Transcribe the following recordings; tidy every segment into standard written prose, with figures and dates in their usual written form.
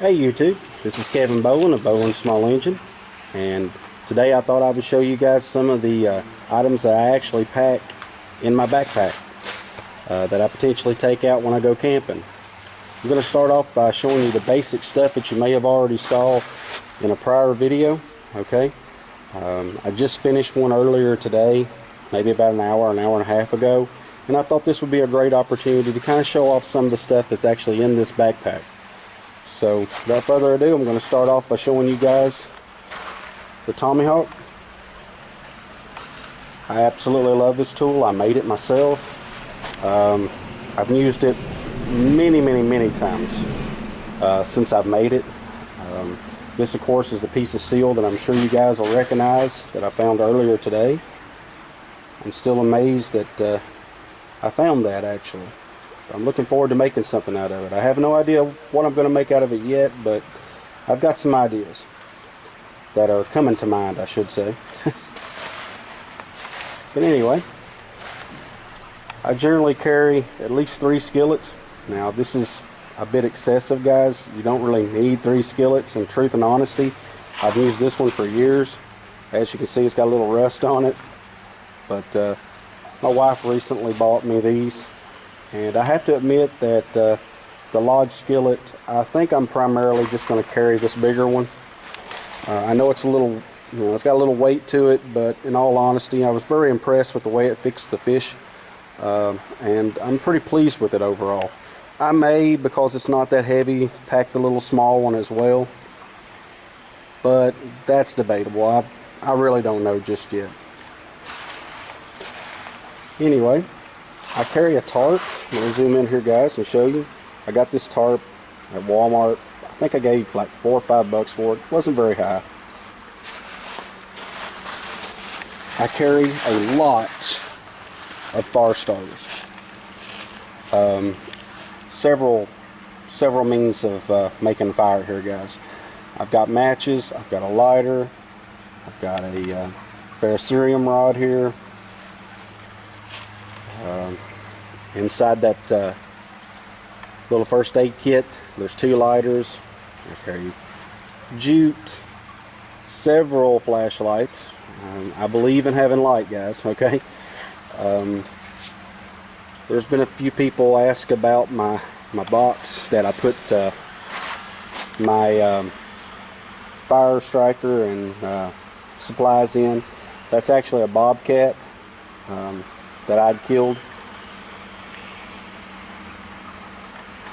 Hey YouTube, this is Kevin Bowen of Bowen Small Engine, and today I thought I would show you guys some of the items that I actually pack in my backpack that I potentially take out when I go camping. I'm going to start off by showing you the basic stuff that you may have already saw in a prior video. Okay, I just finished one earlier today, maybe about an hour and a half ago, and I thought this would be a great opportunity to kind of show off some of the stuff that's actually in this backpack. So without further ado, I'm going to start off by showing you guys the Tomahawk. I absolutely love this tool. I made it myself. I've used it many times since I've made it. This of course is a piece of steel that I'm sure you guys will recognize that I found earlier today. I'm still amazed that I found that actually. I'm looking forward to making something out of it. I have no idea what I'm going to make out of it yet, but I've got some ideas that are coming to mind, I should say. But anyway, I generally carry at least 3 skillets. Now this is a bit excessive, guys. You don't really need 3 skillets. In truth and honesty, I've used this one for years. As you can see, it's got a little rust on it. But my wife recently bought me these. And I have to admit that the Lodge skillet, I think I'm primarily just going to carry this bigger one. I know it's a little, it's got a little weight to it, but in all honesty, I was very impressed with the way it fixed the fish. And I'm pretty pleased with it overall. I may, because it's not that heavy, pack the little small one as well. But that's debatable. I really don't know just yet. Anyway, I carry a tarp. I'm going to zoom in here, guys, and show you. I got this tarp at Walmart. I think I gave like $4 or $5 for it. It wasn't very high. I carry a lot of fire starters. Several means of making fire here, guys. I've got matches. I've got a lighter. I've got a ferrocerium rod here. Inside that little first aid kit, there's 2 lighters. I carry jute, several flashlights. I believe in having light, guys. Okay. There's been a few people ask about my box that I put my fire striker and supplies in. That's actually a bobcat that I'd killed.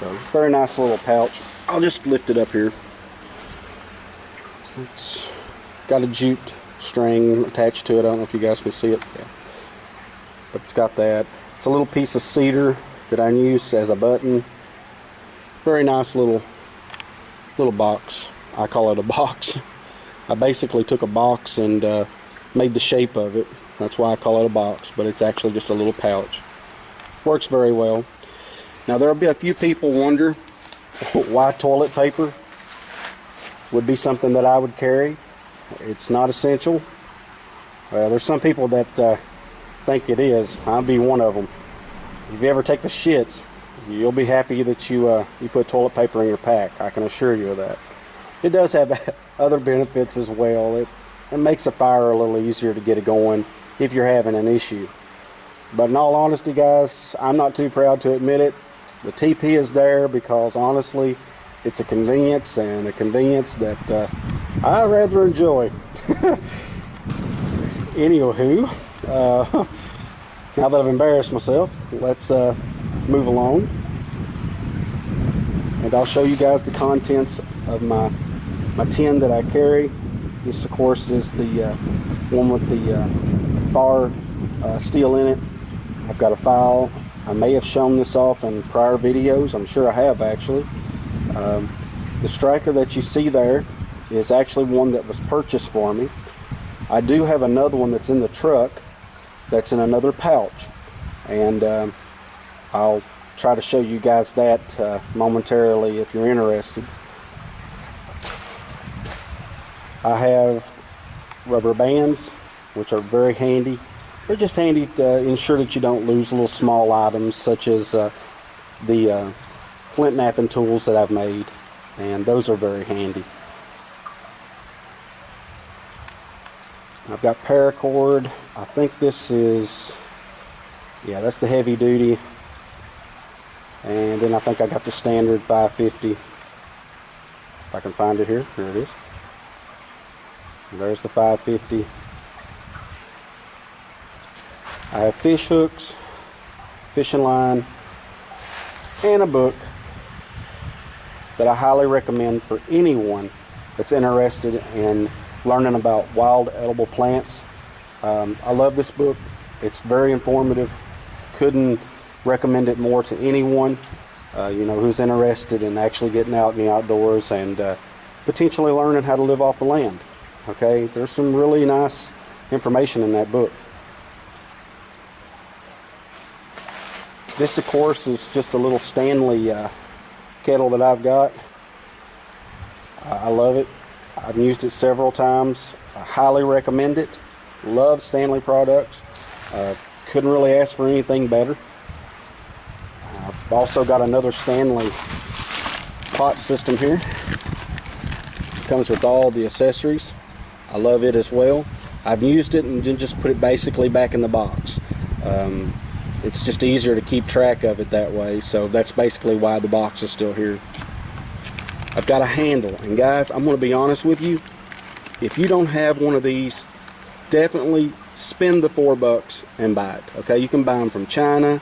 So very nice little pouch. I'll just lift it up here. It's got a jute string attached to it. I don't know if you guys can see it. Yeah. But it's got that. It's a little piece of cedar that I use as a button. Very nice little box. I call it a box. I basically took a box and made the shape of it. That's why I call it a box, but it's actually just a little pouch. Works very well. Now there'll be a few people wonder why toilet paper would be something that I would carry. It's not essential. There's some people that think it is. I'll be one of them. If you ever take the shits, you'll be happy that you put toilet paper in your pack. I can assure you of that. It does have other benefits as well. It makes a fire a little easier to get it going if you're having an issue. But in all honesty, guys, I'm not too proud to admit it. The TP is there because honestly, it's a convenience, and a convenience that I rather enjoy. Anywho, now that I've embarrassed myself, let's move along, and I'll show you guys the contents of my tin that I carry. This, of course, is the one with the fire steel in it. I've got a file. I may have shown this off in prior videos. I'm sure I have, actually. The striker that you see there is actually one that was purchased for me. I do have another one that's in the truck that's in another pouch, and I'll try to show you guys that momentarily if you're interested. I have rubber bands, which are very handy. They're just handy to ensure that you don't lose little small items such as the flint knapping tools that I've made. and those are very handy. I've got paracord. I think this is, yeah, that's the heavy duty. And then I think I got the standard 550. If I can find it here. Here it is. And there's the 550. I have fish hooks, fishing line, and a book that I highly recommend for anyone that's interested in learning about wild edible plants. I love this book. It's very informative. Couldn't recommend it more to anyone who's interested in actually getting out in the outdoors and potentially learning how to live off the land. Okay, there's some really nice information in that book. This, of course, is just a little Stanley kettle that I've got. I love it. I've used it several times. I highly recommend it. Love Stanley products. Couldn't really ask for anything better. I've also got another Stanley pot system here. It comes with all the accessories. I love it as well. I've used it and then just put it basically back in the box. It's just easier to keep track of it that way, so that's basically why the box is still here. I've got a handle, and guys, I'm going to be honest with you. If you don't have one of these, definitely spend the $4 and buy it. Okay, you can buy them from China.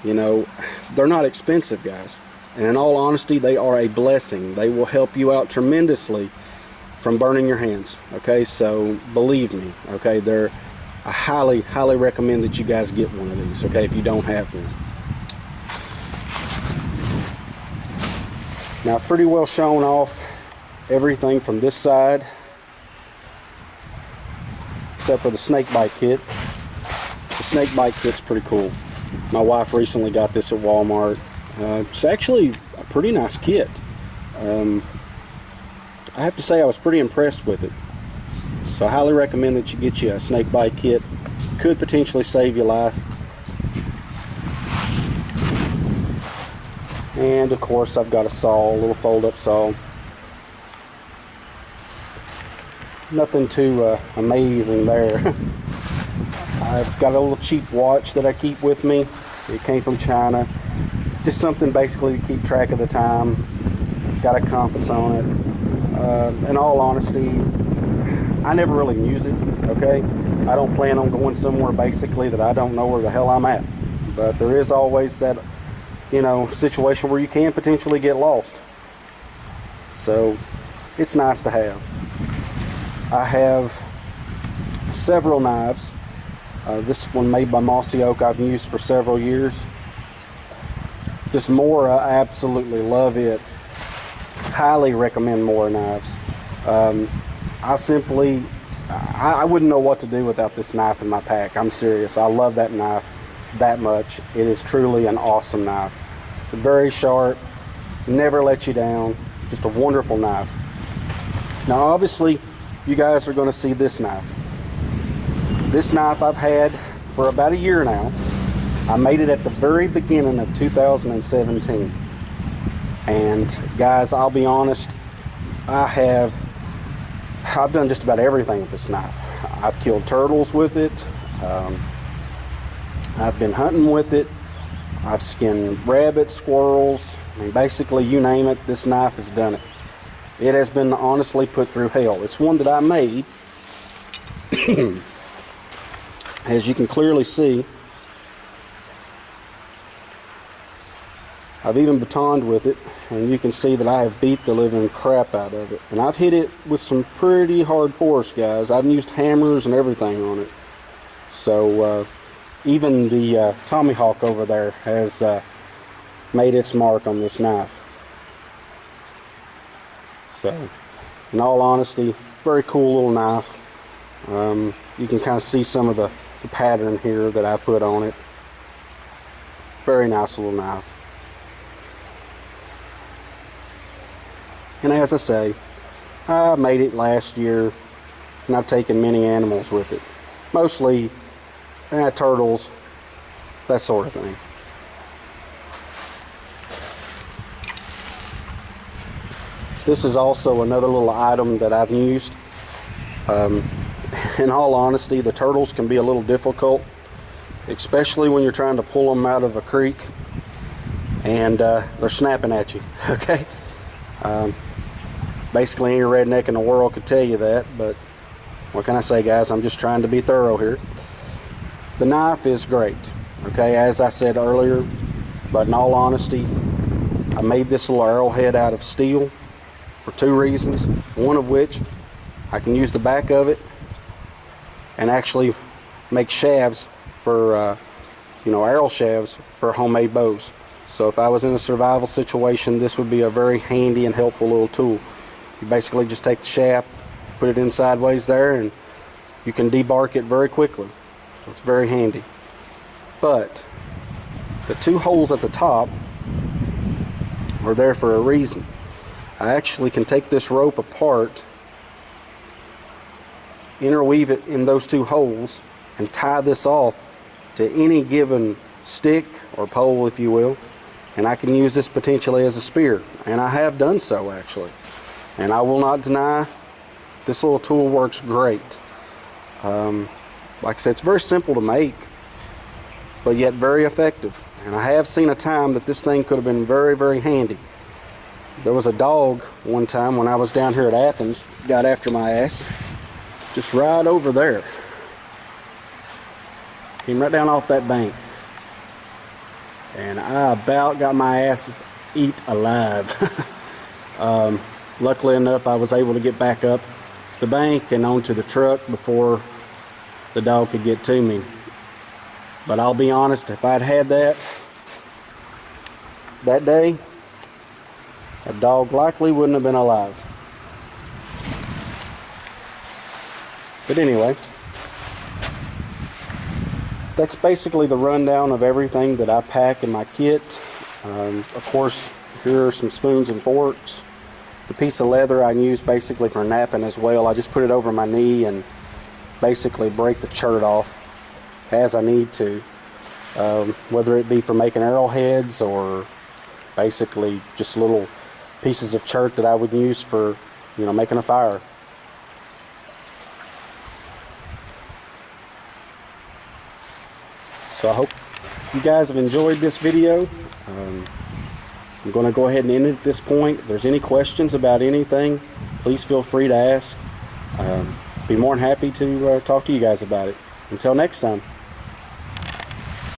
You know, they're not expensive, guys. And in all honesty, they are a blessing. They will help you out tremendously from burning your hands. Okay, so believe me. Okay, I highly recommend that you guys get one of these. Okay, if you don't have one. Now, I've pretty well shown off everything from this side, except for the snake bite kit. The snake bite kit's pretty cool. My wife recently got this at Walmart. It's actually a pretty nice kit. I have to say I was pretty impressed with it. So I highly recommend that you get you a snake bite kit. Could potentially save your life. And of course I've got a saw, a little fold-up saw. Nothing too amazing there. I've got a little cheap watch that I keep with me. It came from China. It's just something basically to keep track of the time. It's got a compass on it. In all honesty, I never really use it, okay? I don't plan on going somewhere basically that I don't know where the hell I'm at. But there is always that, situation where you can potentially get lost. So it's nice to have. I have several knives. This one made by Mossy Oak I've used for several years. This Mora, I absolutely love it. Highly recommend Mora knives. I wouldn't know what to do without this knife in my pack. I'm serious. I love that knife that much. It is truly an awesome knife. Very sharp, never let you down. Just a wonderful knife. Now obviously you guys are going to see this knife. This knife I've had for about a year now. I made it at the very beginning of 2017. And guys, I'll be honest, I've done just about everything with this knife. I've killed turtles with it. I've been hunting with it. I've skinned rabbits, squirrels. I mean, basically, you name it, this knife has done it. It has been honestly put through hell. It's one that I made. As you can clearly see, I've even batoned with it, and you can see that I have beat the living crap out of it. And I've hit it with some pretty hard force, guys. I've used hammers and everything on it. So even the Tommy Hawk over there has made its mark on this knife. So, in all honesty, very cool little knife. You can kind of see some of the pattern here that I put on it. Very nice little knife. And as I say, I made it last year, and I've taken many animals with it. Mostly turtles, that sort of thing. This is also another little item that I've used. In all honesty, the turtles can be a little difficult, especially when you're trying to pull them out of a creek and they're snapping at you. Okay, basically any redneck in the world could tell you that, but what can I say, guys? I'm just trying to be thorough here. The knife is great, okay, as I said earlier, but in all honesty, I made this little arrowhead out of steel for two reasons. One of which, I can use the back of it and actually make shafts for, arrow shafts for homemade bows. So if I was in a survival situation, this would be a very handy and helpful little tool. You basically just take the shaft, put it in sideways there, and you can debark it very quickly. So it's very handy. But the two holes at the top are there for a reason. I actually can take this rope apart, interweave it in those two holes, and tie this off to any given stick or pole, if you will, and I can use this potentially as a spear, and I have done so actually. And I will not deny, this little tool works great. Like I said, it's very simple to make, but yet very effective. And I have seen a time that this thing could have been very, very handy. There was a dog one time when I was down here at Athens, got after my ass, just right over there. Came right down off that bank. And I about got my ass eat alive. Luckily enough, I was able to get back up the bank and onto the truck before the dog could get to me. But I'll be honest, if I'd had that day, that dog likely wouldn't have been alive. But anyway, that's basically the rundown of everything that I pack in my kit. Of course, here are some spoons and forks. The piece of leather I use basically for napping as well. I just put it over my knee and basically break the chert off as I need to. Whether it be for making arrowheads or basically just little pieces of chert that I would use for, making a fire. So I hope you guys have enjoyed this video. I'm going to go ahead and end it at this point. If there's any questions about anything, please feel free to ask. Be more than happy to talk to you guys about it. Until next time.